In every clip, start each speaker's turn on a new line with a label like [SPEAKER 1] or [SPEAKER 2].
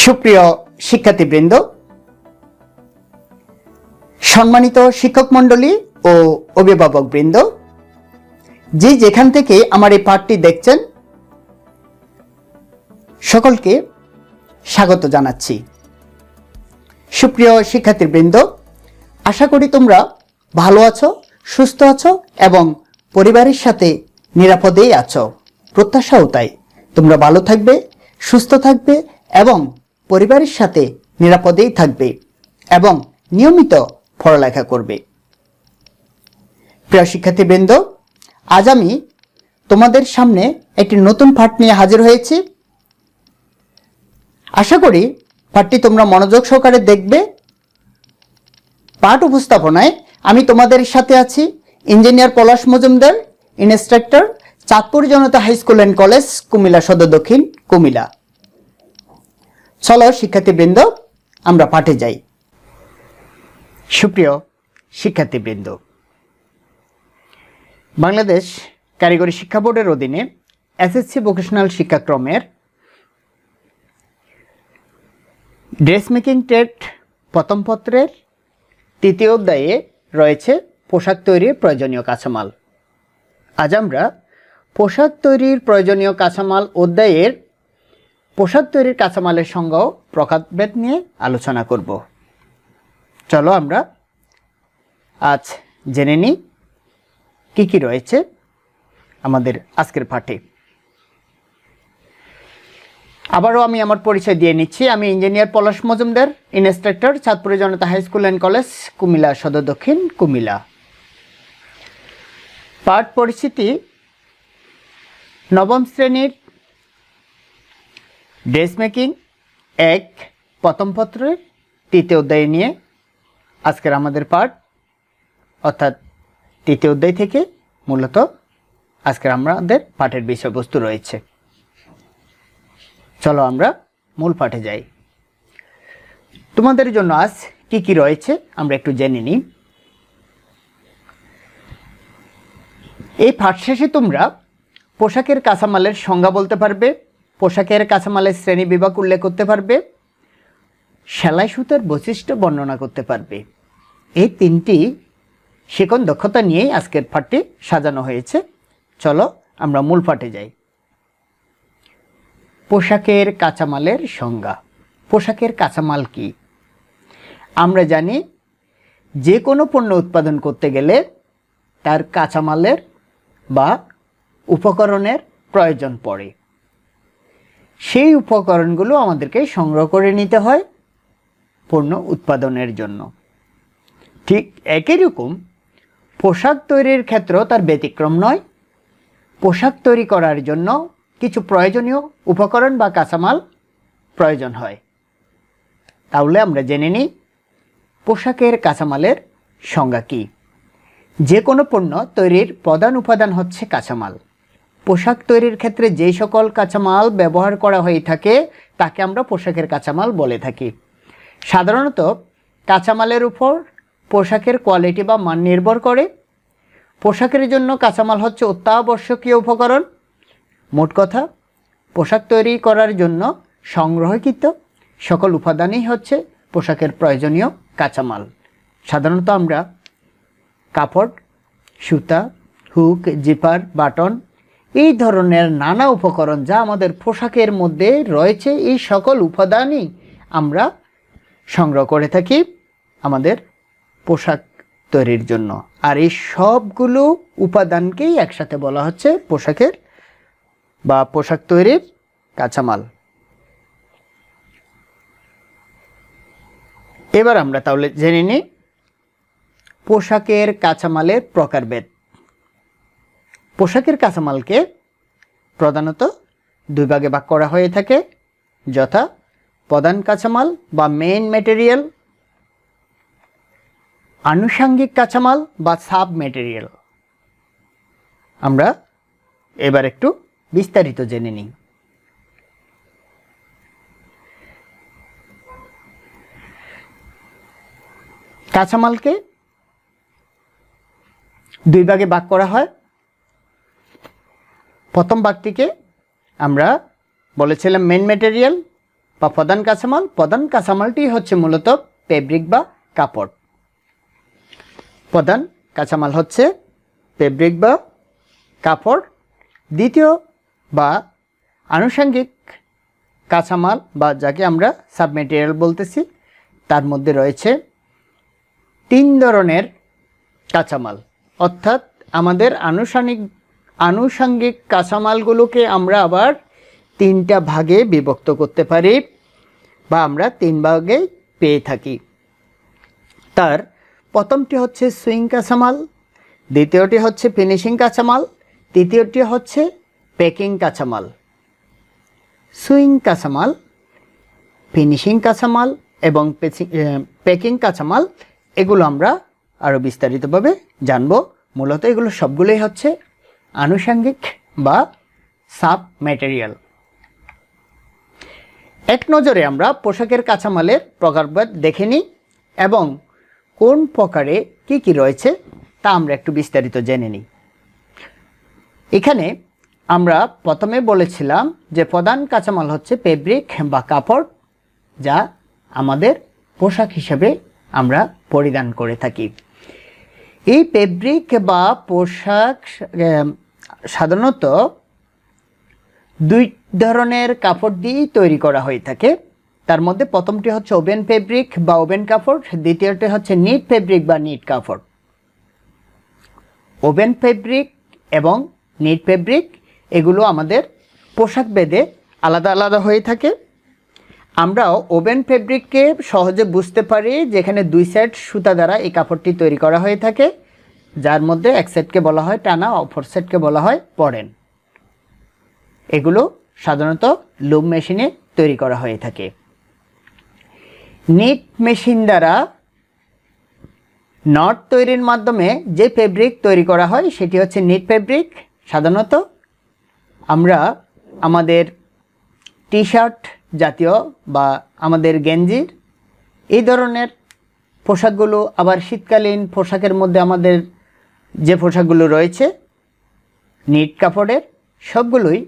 [SPEAKER 1] সুপ্রিয় শিক্ষার্থীবৃন্দ, সম্মানিত শিক্ষক মণ্ডলী ও অভিভাবকবৃন্দ, যে যেখান থেকে আমার এই পাঠটি দেখছেন সকলকে স্বাগত জানাচ্ছি। সুপ্রিয় শিক্ষার্থীবৃন্দ, আশা করি তোমরা ভালো আছো, সুস্থ আছো এবং পরিবারের সাথে নিরাপদেই আছো। প্রত্যাশাও তাই, তোমরা ভালো থাকবে, সুস্থ থাকবে এবং পরিবারের সাথে নিরাপদেই থাকবে এবং নিয়মিত পড়ালেখা করবে। প্রিয় শিক্ষার্থীবৃন্দ, আজ আমি তোমাদের সামনে একটি নতুন পাঠ নিয়ে হাজির হয়েছি। আশা করি পাঠটি তোমরা মনোযোগ সহকারে দেখবে। পাঠ উপস্থাপনায় আমি তোমাদের সাথে আছি engineer Palash Majumdar, instructor, Chandpur Janata high school and college, Cumilla Sadar Dakshin, Comilla. চলো শিক্ষার্থীবৃন্দ, আমরা পাঠে যাই। সুপ্রিয় শিক্ষার্থীবৃন্দ, বাংলাদেশ কারিগরি শিক্ষা বোর্ডের অধীনে এসএসসি ভোকেশনাল শিক্ষাক্রমের ড্রেস মেকিং ট্রেড প্রথম পত্রের তৃতীয় অধ্যায়ে রয়েছে পোশাক তৈরির প্রয়োজনীয় কাঁচামাল। আজ আমরা পোশাক তৈরির প্রয়োজনীয় কাঁচামাল অধ্যায়ের পোশাক তৈরির কাঁচামালের সংজ্ঞা ও প্রকারভেদ নিয়ে আলোচনা করব। চলো আমরা আজ জেনে নিই কী কী রয়েছে আমাদের আজকের পাঠে। আবারও আমি আমার পরিচয় দিয়ে নিচ্ছি। আমি engineer Palash Majumdar, instructor, Chandpur Janata high school and college, Cumilla Sadar Dakshin, Comilla. পাঠ পরিচিতি: নবম শ্রেণীর ড্রেস মেকিং এক প্রথম পত্রের তৃতীয় অধ্যায় নিয়ে আজকের আমাদের পাঠ, অর্থাৎ তৃতীয় অধ্যায় থেকে মূলত আজকের আমাদের পাঠের বিষয়বস্তু রয়েছে। চলো আমরা মূল পাঠে যাই। তোমাদের জন্য আজ কি কি রয়েছে আমরা একটু জেনে নিই। এই পাঠ শেষে তোমরা পোশাকের কাঁচামালের সংজ্ঞা বলতে পারবে, পোশাকের কাঁচামালের শ্রেণী বিভাগ উল্লেখ করতে পারবে, সেলাই সুতার বৈশিষ্ট্য বর্ণনা করতে পারবে। এই তিনটি শিখন দক্ষতা নিয়েই আজকের পাঠটি সাজানো হয়েছে। চলো আমরা মূল পাঠে যাই। পোশাকের কাঁচামালের সংজ্ঞা। পোশাকের কাঁচামাল কি? আমরা জানি যে কোনো পণ্য উৎপাদন করতে গেলে তার কাঁচামালের বা উপকরণের প্রয়োজন পড়ে। সেই উপকরণগুলো আমাদেরকে সংগ্রহ করে নিতে হয় পণ্য উৎপাদনের জন্য। ঠিক একই রকম পোশাক তৈরির ক্ষেত্রেও তার ব্যতিক্রম নয়। পোশাক তৈরি করার জন্য কিছু প্রয়োজনীয় উপকরণ বা কাঁচামাল প্রয়োজন হয়। তাহলে আমরা জেনে নিই পোশাকের কাঁচামালের সংজ্ঞা কী। যে কোনো পণ্য তৈরির প্রধান উপাদান হচ্ছে কাঁচামাল। পোশাক তৈরির ক্ষেত্রে যে সকল কাঁচামাল ব্যবহার করা হয়ে থাকে তাকে আমরা পোশাকের কাঁচামাল বলে থাকি। সাধারণত কাঁচামালের উপর পোশাকের কোয়ালিটি বা মান নির্ভর করে। পোশাকের জন্য কাঁচামাল হচ্ছে অত্যাবশ্যকীয় উপকরণ। মোট কথা, পোশাক তৈরি করার জন্য সংগ্রহকৃত সকল উপাদানই হচ্ছে পোশাকের প্রয়োজনীয় কাঁচামাল। সাধারণত আমরা কাপড়, সুতা, হুক, জিপার, বাটন, এই ধরনের নানা উপকরণ যা আমাদের পোশাকের মধ্যে রয়েছে, এই সকল উপাদানই আমরা সংগ্রহ করে থাকি আমাদের পোশাক তৈরির জন্য। আর এই সবগুলো উপাদানকেই একসাথে বলা হচ্ছে পোশাকের বা পোশাক তৈরির কাঁচামাল। এবার আমরা তাহলে জেনে নিই পোশাকের কাঁচামালের প্রকারভেদ। পোশাকের কাঁচামালকে প্রধানত দুই ভাগে ভাগ করা হয়ে থাকে, যথা প্রধান কাঁচামাল বা মেইন ম্যাটেরিয়াল, আনুষঙ্গিক কাঁচামাল বা সাব ম্যাটেরিয়াল। আমরা এবার একটু বিস্তারিত জেনে নিই। কাঁচামালকে দুই ভাগে ভাগ করা হয়। প্রথম ভাগটিকে আমরা বলেছিলাম মেইন ম্যাটেরিয়াল, বা প্রধান কাঁচামাল। প্রধান কাঁচামালটি হচ্ছে মূলত ফেব্রিক বা কাপড়। প্রধান কাঁচামাল হচ্ছে ফেব্রিক বা কাপড়। দ্বিতীয় বা আনুষঙ্গিক কাঁচামাল বা যাকে আমরা সাবমেটেরিয়াল বলতেছি, তার মধ্যে রয়েছে 3 ধরনের কাঁচামাল। অর্থাৎ আমাদের আনুষঙ্গিক কাঁচামালগুলোকে আমরা আবার 3টা ভাগে বিভক্ত করতে পারি বা আমরা 3 ভাগে পেয়ে থাকি। তার প্রথমটি হচ্ছে সুইং কাঁচামাল, দ্বিতীয়টি হচ্ছে ফিনিশিং কাঁচামাল, তৃতীয়টি হচ্ছে প্যাকিং কাঁচামাল। সুইং কাঁচামাল, ফিনিশিং কাঁচামাল এবং প্যাকিং কাঁচামাল, এগুলো আমরা আরও বিস্তারিতভাবে জানব। মূলত এগুলো সবগুলোই হচ্ছে আনুষঙ্গিক বা সাব ম্যাটেরিয়াল। এক নজরে আমরা পোশাকের কাঁচামালের প্রকারভেদ দেখে নিই এবং কোন প্রকারে কি কি রয়েছে তা আমরা একটু বিস্তারিত জেনে নিই। এখানে আমরা প্রথমে বলেছিলাম যে প্রধান কাঁচামাল হচ্ছে ফেব্রিক বা কাপড়, যা আমাদের পোশাক হিসেবে আমরা পরিধান করে থাকি। এই ফেব্রিক বা পোশাক সাধারণত 2 ধরনের কাপড় দিয়েই তৈরি করা হয়ে থাকে। তার মধ্যে প্রথমটি হচ্ছে ওভেন ফেব্রিক বা ওভেন কাপড়, দ্বিতীয়টি হচ্ছে নিট ফেব্রিক বা নিট কাপড়। ওভেন ফেব্রিক এবং নিট ফেব্রিক এগুলো আমাদের পোশাক ভেদে আলাদা আলাদা হয়ে থাকে। আমরাও ওভেন ফেব্রিককে সহজে বুঝতে পারি, যেখানে 2 সেট সুতা দ্বারা এই কাপড়টি তৈরি করা হয়ে থাকে, যার মধ্যে এক সেটকে বলা হয় টানা, অপর সেটকে বলা হয় পরেন। এগুলো সাধারণত লুম মেশিনে তৈরি করা হয়ে থাকে। নিট মেশিন দ্বারা নট তৈরির মাধ্যমে যে ফেব্রিক তৈরি করা হয় সেটি হচ্ছে নিট ফেব্রিক। সাধারণত আমরা আমাদের টি শার্ট জাতীয় বা আমাদের গেঞ্জির এই ধরনের পোশাকগুলো, আবার শীতকালীন পোশাকের মধ্যে আমাদের যে পোশাকগুলো রয়েছে নিট কাপড়ের, সবগুলোই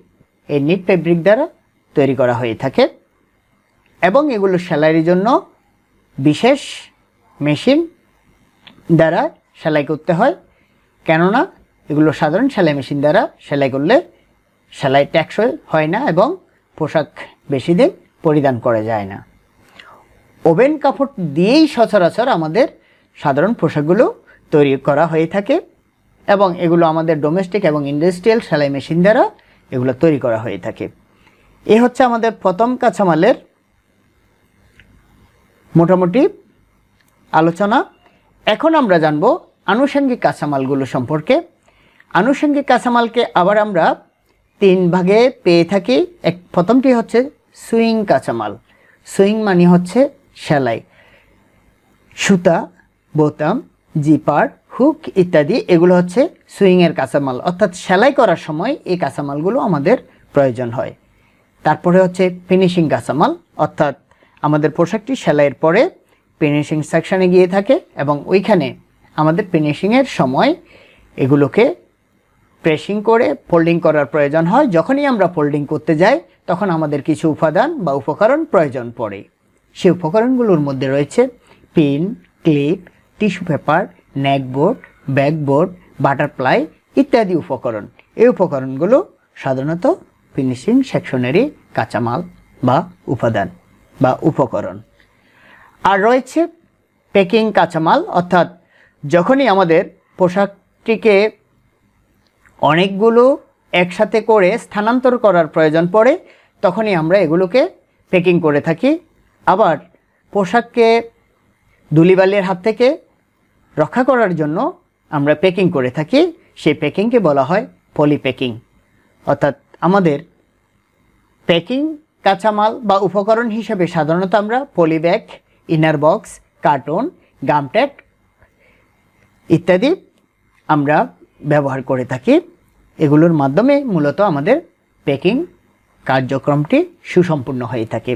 [SPEAKER 1] এই নিট ফেব্রিক দ্বারা তৈরি করা হয়ে থাকে এবং এগুলো সেলাইয়ের জন্য বিশেষ মেশিন দ্বারা সেলাই করতে হয়। কেননা এগুলো সাধারণ সেলাই মেশিন দ্বারা সেলাই করলে সেলাই টেকসই হয় না এবং পোশাক বেশি দিন পরিধান করা যায় না। ওভেন কাপড় দিয়েই সচরাচর আমাদের সাধারণ পোশাকগুলো তৈরি করা হয়ে থাকে এবং এগুলো আমাদের ডোমেস্টিক এবং ইন্ডাস্ট্রিয়াল সেলাই মেশিন দ্বারা এগুলো তৈরি করা হয়ে থাকে। এই হচ্ছে আমাদের প্রথম কাঁচামালের মোটামুটি আলোচনা। এখন আমরা জানব আনুষঙ্গিক কাঁচামালগুলো সম্পর্কে। আনুষঙ্গিক কাঁচামালকে আবার আমরা 3 ভাগে পেয়ে থাকি। প্রথমটি হচ্ছে সুইং কাঁচামাল। সুইং মানে হচ্ছে সেলাই, সুতা, বোতাম, জিপার, হুক ইত্যাদি এগুলো হচ্ছে সুইংয়ের কাঁচামাল, অর্থাৎ সেলাই করার সময় এই কাঁচামালগুলো আমাদের প্রয়োজন হয়। তারপরে হচ্ছে ফিনিশিং কাঁচামাল, অর্থাৎ আমাদের পোশাকটি সেলাইয়ের পরে ফিনিশিং সেকশনে গিয়ে থাকে এবং ওইখানে আমাদের ফিনিশিংয়ের সময় এগুলোকে প্রেসিং করে ফোল্ডিং করার প্রয়োজন হয়। যখনই আমরা ফোল্ডিং করতে যাই তখন আমাদের কিছু উপাদান বা উপকরণ প্রয়োজন পড়ে। সেই উপকরণগুলোর মধ্যে রয়েছে pin, clip, tissue paper, neck board, backboard, butterfly ইত্যাদি উপকরণ। এই উপকরণগুলো সাধারণত ফিনিশিং সেকশনেরই কাঁচামাল বা উপাদান বা উপকরণ। আর রয়েছে প্যাকিং কাঁচামাল, অর্থাৎ যখনই আমাদের পোশাকটিকে অনেকগুলো একসাথে করে স্থানান্তর করার প্রয়োজন পড়ে তখনই আমরা এগুলোকে প্যাকিং করে থাকি। আবার পোশাককে ধুলিবালির হাত থেকে রক্ষা করার জন্য আমরা প্যাকিং করে থাকি, সেই প্যাকিংকে বলা হয় পলিপ্যাকিং। অর্থাৎ আমাদের প্যাকিং কাঁচামাল বা উপকরণ হিসেবে সাধারণত আমরা পলিব্যাগ, ইনার বক্স, কার্টন, গামট্যাগ ইত্যাদি আমরা ব্যবহার করে থাকি। এগুলোর মাধ্যমে মূলত আমাদের প্যাকিং কার্যক্রমটি সুসম্পূর্ণ হয়ে থাকে।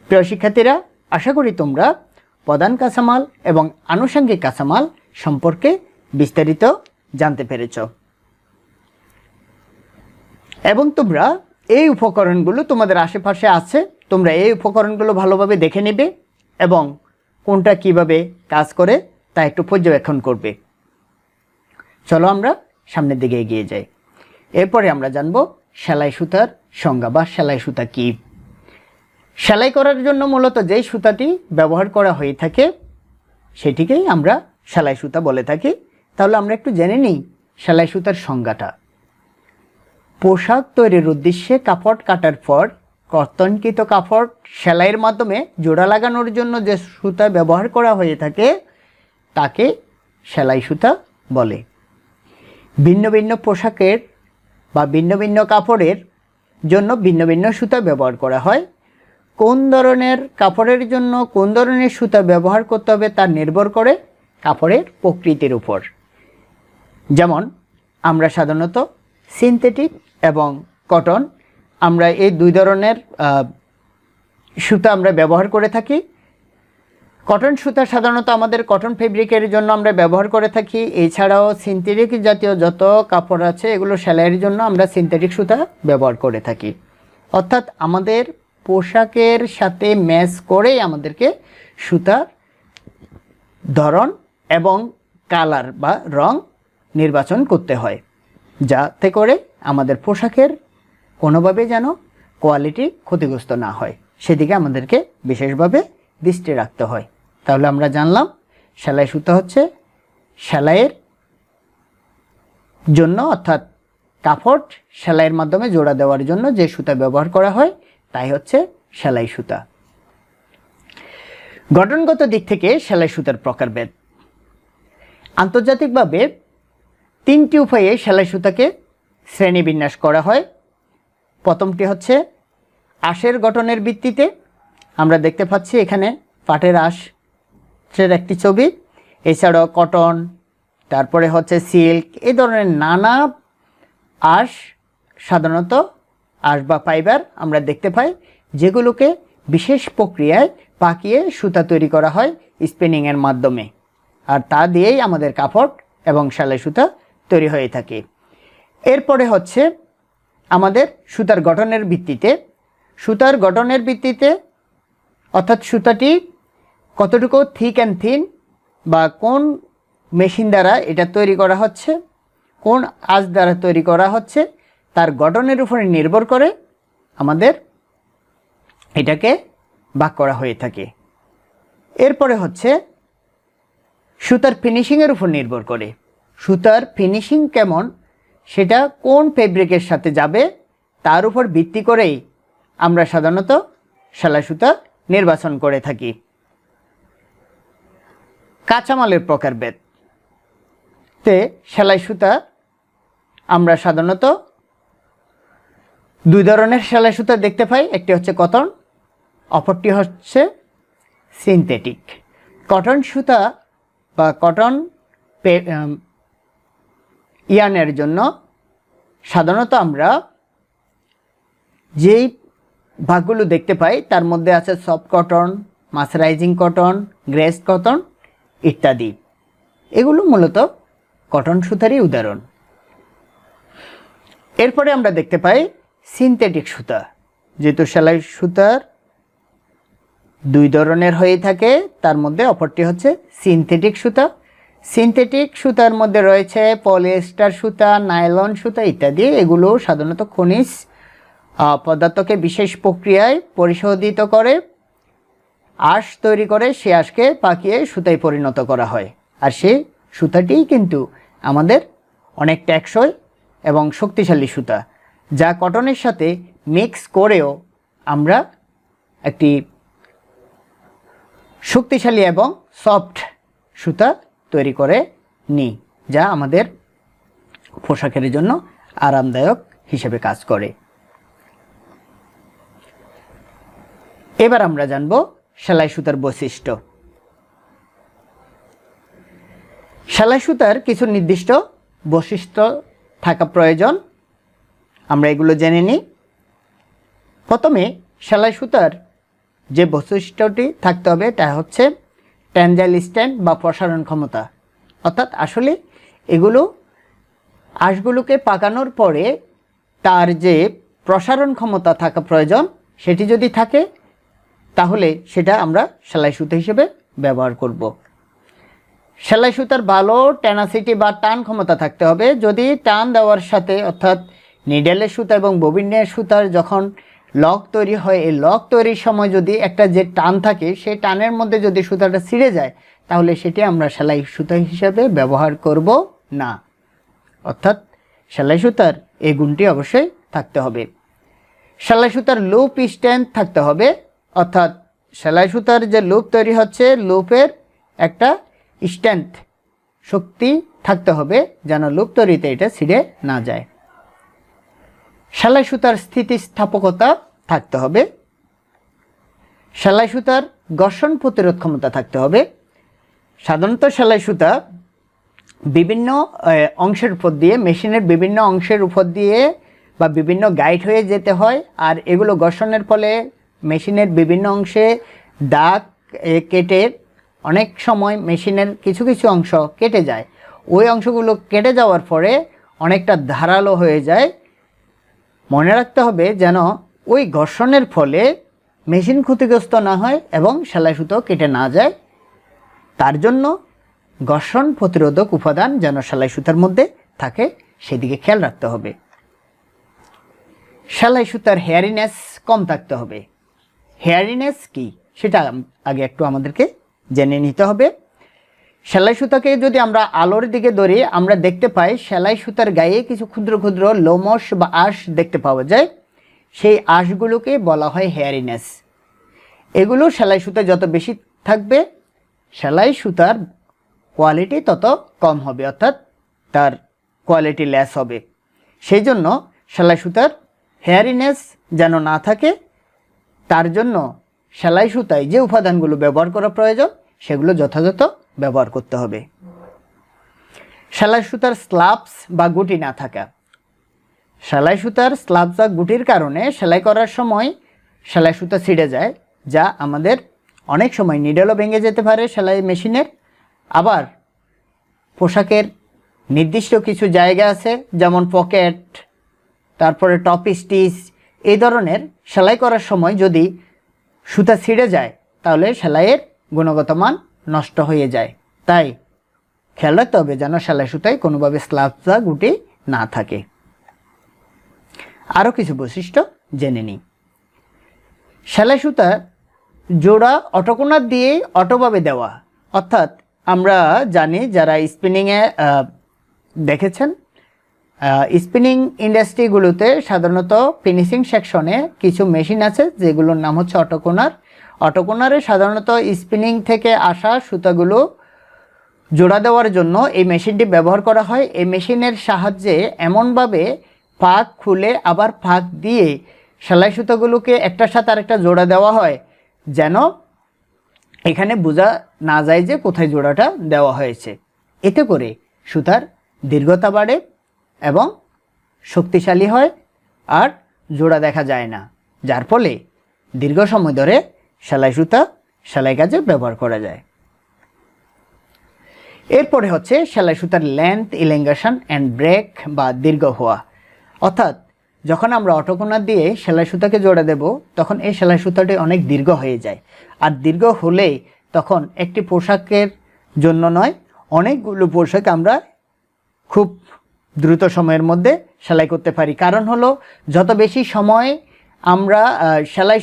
[SPEAKER 1] প্রিয় শিক্ষার্থীরা, আশা করি তোমরা প্রধান কাঁচামাল এবং আনুষঙ্গিক কাঁচামাল সম্পর্কে বিস্তারিত জানতে পেরেছ এবং তোমরা এই উপকরণগুলো তোমাদের আশেপাশে আছে, তোমরা এই উপকরণগুলো ভালোভাবে দেখে নেবে এবং কোনটা কিভাবে কাজ করে তা একটু পর্যবেক্ষণ করবে। চলো আমরা সামনের দিকে এগিয়ে যাই। এরপরে আমরা জানব সেলাই সুতার সংজ্ঞা বা সেলাই সুতা কী। সেলাই করার জন্য মূলত যেই সুতাটি ব্যবহার করা হয়ে থাকে সেটিকেই আমরা সেলাই সুতা বলে থাকি। তাহলে আমরা একটু জেনে নিই সেলাই সুতার সংজ্ঞাটা। পোশাক তৈরির উদ্দেশ্যে কাপড় কাটার পর কর্তনকৃত কাপড় সেলাইয়ের মাধ্যমে জোড়া লাগানোর জন্য যে সুতা ব্যবহার করা হয়ে থাকে তাকে সেলাই সুতা বলে। ভিন্ন ভিন্ন পোশাকের বা ভিন্ন ভিন্ন কাপড়ের জন্য ভিন্ন ভিন্ন সুতা ব্যবহার করা হয়। কোন ধরনের কাপড়ের জন্য কোন ধরনের সুতা ব্যবহার করতে হবে তা নির্ভর করে কাপড়ের প্রকৃতির উপর। যেমন আমরা সাধারণত সিনথেটিক এবং কটন, আমরা এই দুই ধরনের সুতা আমরা ব্যবহার করে থাকি। কটন সুতা সাধারণত আমাদের কটন ফেব্রিকের জন্য আমরা ব্যবহার করে থাকি। এছাড়াও সিনথেটিক জাতীয় যত কাপড় আছে এগুলো সেলাইয়ের জন্য আমরা সিনথেটিক সুতা ব্যবহার করে থাকি। অর্থাৎ আমাদের পোশাকের সাথে ম্যাচ করেই আমাদেরকে সুতার ধরন এবং কালার বা রং নির্বাচন করতে হয়, যাতে করে আমাদের পোশাকের কোনোভাবে যেন কোয়ালিটি ক্ষতিগ্রস্ত না হয়, সেদিকে আমাদেরকে বিশেষভাবে দৃষ্টি রাখতে হয়। তাহলে আমরা জানলাম সেলাই সুতা হচ্ছে সেলাইয়ের জন্য, অর্থাৎ কাপড় সেলাইয়ের মাধ্যমে জোড়া দেওয়ার জন্য যে সুতা ব্যবহার করা হয় তাই হচ্ছে সেলাই সুতা। গঠনগত দিক থেকে সেলাই সুতার প্রকারভেদ। আন্তর্জাতিকভাবে 3টি উপায়ে সেলাই সুতাকে শ্রেণীবিন্যাস করা হয়। প্রথমটি হচ্ছে আঁশের গঠনের ভিত্তিতে। আমরা দেখতে পাচ্ছি এখানে পাটের আঁশের একটি ছবি, এছাড়াও কটন, তারপরে হচ্ছে সিল্ক, এই ধরনের নানা আঁশ, সাধারণত আঁশ বা ফাইবার আমরা দেখতে পাই, যেগুলোকে বিশেষ প্রক্রিয়ায় পাকিয়ে সুতা তৈরি করা হয় স্পিনিংয়ের মাধ্যমে, আর তা দিয়েই আমাদের কাপড় এবং সেলাই সুতা তৈরি হয়ে থাকে। এরপরে হচ্ছে আমাদের সুতার গঠনের ভিত্তিতে। সুতার গঠনের ভিত্তিতে অর্থাৎ সুতাটি কতটুকু থিক অ্যান্ড থিন বা কোন মেশিন দ্বারা এটা তৈরি করা হচ্ছে, কোন আঁশ দ্বারা তৈরি করা হচ্ছে, তার গঠনের উপরে নির্ভর করে আমাদের এটাকে ভাগ করা হয়ে থাকে। এরপরে হচ্ছে সুতার ফিনিশিংয়ের উপর নির্ভর করে। সুতার ফিনিশিং কেমন সেটা কোন ফেব্রিকের সাথে যাবে তার উপর ভিত্তি করেই আমরা সাধারণত সেলাই সুতা নির্বাচন করে থাকি। কাঁচামালের প্রকারভেদ। সেলাই সুতা আমরা সাধারণত দুই ধরনের সেলাই সুতা দেখতে পাই, একটি হচ্ছে কটন, অপরটি হচ্ছে সিনথেটিক। কটন সুতা বা কটন ইয়ার্নের জন্য সাধারণত আমরা যেই ভাগগুলো দেখতে পাই তার মধ্যে আছে soft cotton, mercerising cotton, grace cotton ইত্যাদি। এগুলো মূলত কটন সুতারই উদাহরণ। এরপরে আমরা দেখতে পাই সিনথেটিক সুতা। যেহেতু সেলাই সুতার দুই ধরনের হয়ে থাকে, তার মধ্যে অপরটি হচ্ছে সিনথেটিক সুতা। সিনথেটিক সুতার মধ্যে রয়েছে পলিয়েস্টার সুতা, নাইলন সুতা ইত্যাদি। এগুলো সাধারণত খনিজ পদার্থকে বিশেষ প্রক্রিয়ায় পরিশোধিত করে আঁশ তৈরি করে, সে আঁশকে পাকিয়ে সুতায় পরিণত করা হয়। আর সেই সুতাটিই কিন্তু আমাদের অনেক টেকসই এবং শক্তিশালী সুতা, যা কটনের সাথে মিক্স করেও আমরা একটি শক্তিশালী এবং সফট সুতা তৈরি করে নিই, যা আমাদের পোশাকের জন্য আরামদায়ক হিসেবে কাজ করে। এবার আমরা জানব সেলাই সুতার বৈশিষ্ট্য। সেলাই সুতার কিছু নির্দিষ্ট বৈশিষ্ট্য থাকা প্রয়োজন, আমরা এগুলো জেনে নিই। প্রথমে সেলাই সুতার যে বৈশিষ্ট্যটি থাকতে হবে তা হচ্ছে টেনজাইল স্ট্রেন্থ বা প্রসারণ ক্ষমতা। অর্থাৎ আসলে এগুলো আঁশগুলোকে পাকানোর পরে তার যে প্রসারণ ক্ষমতা থাকা প্রয়োজন, সেটি যদি থাকে তাহলে সেটা আমরা সেলাই সুতা হিসেবে ব্যবহার করব। সেলাই সুতার ভালো টেনাসিটি বা টান ক্ষমতা থাকতে হবে। যদি টান দেওয়ার সাথে অর্থাৎ নিডেলের সুতা এবং ববিনের সুতার যখন লক তৈরি হয়, এই লক তৈরির সময় যদি একটা যে টান থাকে, সেই টানের মধ্যে যদি সুতাটা ছিঁড়ে যায় তাহলে সেটি আমরা সেলাই সুতা হিসেবে ব্যবহার করব না। অর্থাৎ সেলাই সুতার এই গুণটি অবশ্যই থাকতে হবে। সেলাই সুতার লুপ স্ট্রেংথ থাকতে হবে, অর্থাৎ সেলাই সুতার যে লুপ তৈরি হচ্ছে, লুপের একটা স্ট্রেংথ শক্তি থাকতে হবে যেন লুপ তৈরিতে এটা ছিঁড়ে না যায়। সেলাই সুতার স্থিতিস্থাপকতা থাকতে হবে। সেলাই সুতার ঘর্ষণ প্রতিরোধ ক্ষমতা থাকতে হবে। সাধারণত সেলাই সুতা বিভিন্ন অংশের উপর দিয়ে, মেশিনের বিভিন্ন অংশের উপর দিয়ে বা বিভিন্ন গাইড হয়ে যেতে হয়, আর এগুলো ঘর্ষণের ফলে মেশিনের বিভিন্ন অংশে দাগ কেটে অনেক সময় মেশিনের কিছু কিছু অংশ কেটে যায়। ওই অংশগুলো কেটে যাওয়ার পরে অনেকটা ধারালো হয়ে যায়। মনে রাখতে হবে যেন ওই ঘর্ষণের ফলে মেশিন ক্ষতিগ্রস্ত না হয় এবং সেলাই সুতো কেটে না যায়। তার জন্য ঘর্ষণ প্রতিরোধক উপাদান যেন সেলাই সুতার মধ্যে থাকে সেদিকে খেয়াল রাখতে হবে। সেলাই সুতার হেয়ারিনেস কম থাকতে হবে। হেয়ারিনেস কি সেটা আগে একটু আমাদেরকে জেনে নিতে হবে। সেলাই সুতাকে যদি আমরা আলোর দিকে ধরি, আমরা দেখতে পাই সেলাই সুতার গায়ে কিছু ক্ষুদ্র ক্ষুদ্র লোমশ বা আঁশ দেখতে পাওয়া যায়। সেই আঁশগুলোকে বলা হয় হেয়ারিনেস। এগুলো সেলাই সুতা যত বেশি থাকবে, সেলাই সুতার কোয়ালিটি তত কম হবে, অর্থাৎ তার কোয়ালিটি লেস হবে। সেই জন্য সেলাই সুতার হেয়ারিনেস যেন না থাকে, তার জন্য সেলাই সুতায় যে উপাদানগুলো ব্যবহার করা প্রয়োজন সেগুলো যথাযথ ব্যবহার করতে হবে। সেলাই সুতার স্লাবস বা গুটি না থাকা। সেলাই সুতার স্লাবস বা গুটির কারণে সেলাই করার সময় সেলাই সুতা ছিঁড়ে যায়, যা আমাদের অনেক সময় নিডেলও ভেঙে যেতে পারে সেলাই মেশিনের। আবার পোশাকের নির্দিষ্ট কিছু জায়গা আছে, যেমন পকেট, তারপরে টপ স্টিচ, এই ধরনের সেলাই করার সময় যদি সুতা ছিঁড়ে যায় তাহলে সেলাইয়ের গুণগত মান নষ্ট হয়ে যায়। তাই খেয়াল রাখতে হবে যেন সেলাই সুতায় কোনোভাবে স্লাবস বা গুটি না থাকে। আরও কিছু বৈশিষ্ট্য জেনে নিই। সেলাই সুতা জোড়া অটোকোনার দিয়ে অটোভাবে দেওয়া, অর্থাৎ আমরা জানি যারা স্পিনিংয়ে দেখেছেন, স্পিনিং ইন্ডাস্ট্রিগুলোতে সাধারণত ফিনিশিং সেকশনে কিছু মেশিন আছে যেগুলোর নাম হচ্ছে অটোকোনার। অটোকোনারে সাধারণত স্পিনিং থেকে আসা সুতাগুলো জোড়া দেওয়ার জন্য এই মেশিনটি ব্যবহার করা হয়। এই মেশিনের সাহায্যে এমনভাবে ফাঁক খুলে আবার ফাঁক দিয়ে সেলাই সুতাগুলোকে একটার সাথে আরেকটা জোড়া দেওয়া হয় যেন এখানে বোঝা না যায় যে কোথায় জোড়াটা দেওয়া হয়েছে। এতে করে সুতার দীর্ঘতা বাড়ে এবং শক্তিশালী হয়, আর জোড়া দেখা যায় না, যার ফলে দীর্ঘ সময় ধরে সেলাই সুতা সেলাই কাজে ব্যবহার করা যায়। এরপরে হচ্ছে সেলাই সুতার লেন্থ, ইলেঙ্গেশন অ্যান্ড ব্রেক বা দীর্ঘ হওয়া। অর্থাৎ যখন আমরা অটোকোনার দিয়ে সেলাই সুতাকে জোড়া দেব তখন এই সেলাই সুতাটি অনেক দীর্ঘ হয়ে যায়, আর দীর্ঘ হলেই তখন একটি পোশাকের জন্য নয়, অনেকগুলো পোশাক আমরা খুব দ্রুত সময়ের মধ্যে সেলাই করতে পারি। কারণ হলো যত বেশি সময় আমরা সেলাই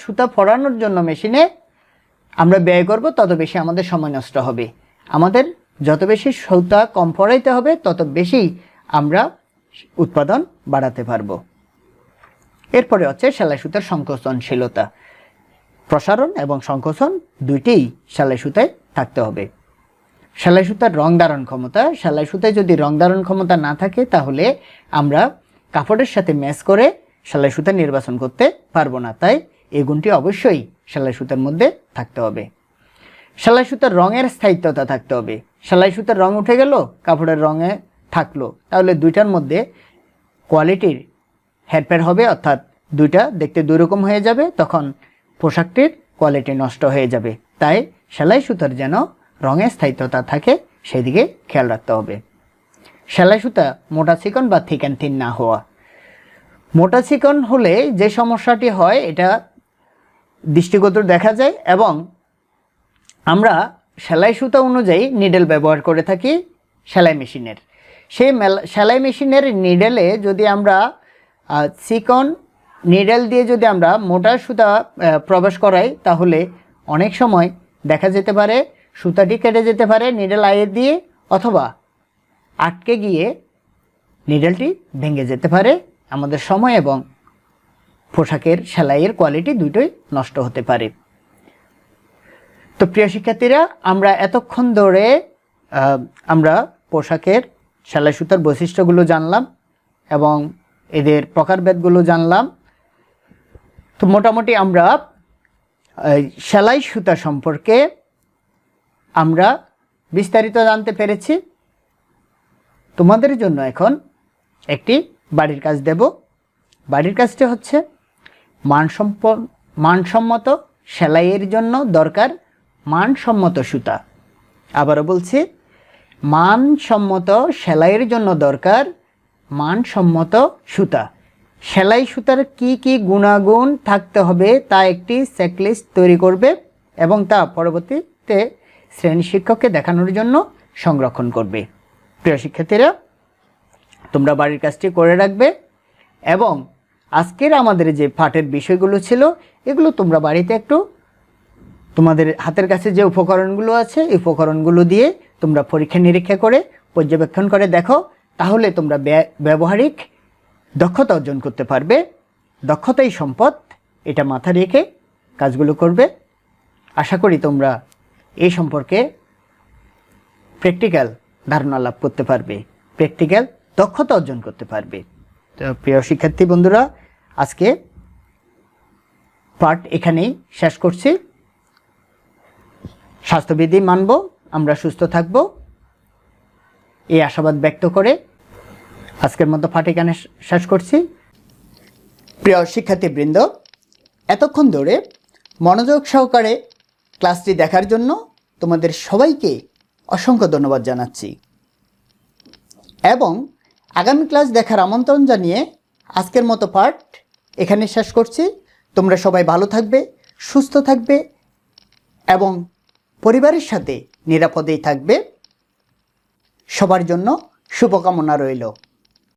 [SPEAKER 1] সুতা ফরানোর জন্য মেশিনে আমরা ব্যয় করব, তত বেশি আমাদের সময় নষ্ট হবে। আমাদের যত বেশি সুতা কম ফরাইতে হবে তত বেশি আমরা উৎপাদন বাড়াতে পারবো। এরপরে হচ্ছে সেলাই সুতার সংকোচনশীলতা। প্রসারণ এবং সংকোচন দুইটিই সেলাই সুতায় থাকতে হবে। সেলাই সুতার রং ধারণ ক্ষমতা। সেলাই সুতায় যদি রং ধারণ ক্ষমতা না থাকে তাহলে আমরা কাপড়ের সাথে ম্যাচ করে সেলাই সুতা নির্বাচন করতে পারবো না। তাই এই গুণটি অবশ্যই সেলাই সুতার মধ্যে থাকতে হবে। সেলাই সুতার রঙের স্থায়িত্বতা থাকতে হবে। সেলাই সুতার রং উঠে গেল, কাপড়ের রঙে থাকলো, তাহলে দুইটার মধ্যে কোয়ালিটির হেরফের হবে, অর্থাৎ দুইটা দেখতে দুই রকম হয়ে যাবে, তখন পোশাকটির কোয়ালিটি নষ্ট হয়ে যাবে। তাই সেলাই সুতার যেন রঙের স্থায়িত্বতা থাকে সেদিকে খেয়াল রাখতে হবে। সেলাই সুতা মোটা চিকন বা থিক অ্যান্ড থিন না হওয়া। মোটা চিকন হলে যে সমস্যাটি হয় এটা দৃষ্টিগত দেখা যায়, এবং আমরা সেলাই সুতা অনুযায়ী নিডেল ব্যবহার করে থাকি সেলাই মেশিনের। সেই সেলাই মেশিনের নিডেলে যদি আমরা চিকন নিডেল দিয়ে যদি আমরা মোটা সুতা প্রবেশ করাই, তাহলে অনেক সময় দেখা যেতে পারে সুতাটি কেটে যেতে পারে নিডেল আইয়ে দিয়ে, অথবা আটকে গিয়ে নিডেলটি ভেঙে যেতে পারে। আমাদের সময় এবং পোশাকের সেলাইয়ের কোয়ালিটি দুটোই নষ্ট হতে পারে। তো প্রিয় শিক্ষার্থীরা, আমরা এতক্ষণ ধরে আমরা পোশাকের সেলাই সুতার বৈশিষ্ট্যগুলো জানলাম এবং এদের প্রকারভেদগুলো জানলাম। তো মোটামুটি আমরা সেলাই সুতা সম্পর্কে আমরা বিস্তারিত জানতে পেরেছি। তোমাদের জন্য এখন একটি বাড়ির কাজ দেব। বাড়ির কাজটি হচ্ছে মানসম্মত সেলাইয়ের জন্য দরকার মানসম্মত সুতা। আবারও বলছি, মানসম্মত সেলাইয়ের জন্য দরকার মানসম্মত সুতা। সেলাই সুতার কি কি গুণাগুণ থাকতে হবে তা একটি চেকলিস্ট তৈরি করবে এবং তা পরবর্তীতে শ্রেণী শিক্ষককে দেখানোর জন্য সংরক্ষণ করবে। প্রিয় শিক্ষার্থীরা, তোমরা বাড়ির কাজটি করে রাখবে এবং আজকের আমাদের যে পাঠের বিষয়গুলো ছিল এগুলো তোমরা বাড়িতে একটু তোমাদের হাতের কাছে যে উপকরণগুলো আছে এই উপকরণগুলো দিয়ে তোমরা পরীক্ষা নিরীক্ষা করে পর্যবেক্ষণ করে দেখো, তাহলে তোমরা ব্যবহারিক দক্ষতা অর্জন করতে পারবে। দক্ষতাই সম্পদ, এটা মাথা রেখে কাজগুলো করবে। আশা করি তোমরা এই সম্পর্কে প্র্যাকটিক্যাল ধারণা লাভ করতে পারবে, প্র্যাকটিক্যাল দক্ষতা অর্জন করতে পারবে। তো প্রিয় শিক্ষার্থী বন্ধুরা, আজকে পাঠ এখানেই শেষ করছি। স্বাস্থ্যবিধি মানব, আমরা সুস্থ থাকব, এই আশাবাদ ব্যক্ত করে আজকের মতো পাঠ এখানে শেষ করছি। প্রিয় শিক্ষার্থীবৃন্দ, এতক্ষণ ধরে মনোযোগ সহকারে ক্লাসটি দেখার জন্য তোমাদের সবাইকে অসংখ্য ধন্যবাদ জানাচ্ছি এবং আগামী ক্লাস দেখার আমন্ত্রণ জানিয়ে আজকের মতো পাঠ এখানে শেষ করছি। তোমরা সবাই ভালো থাকবে, সুস্থ থাকবে এবং পরিবারের সাথে নিরাপদেই থাকবে। সবার জন্য শুভকামনা রইল।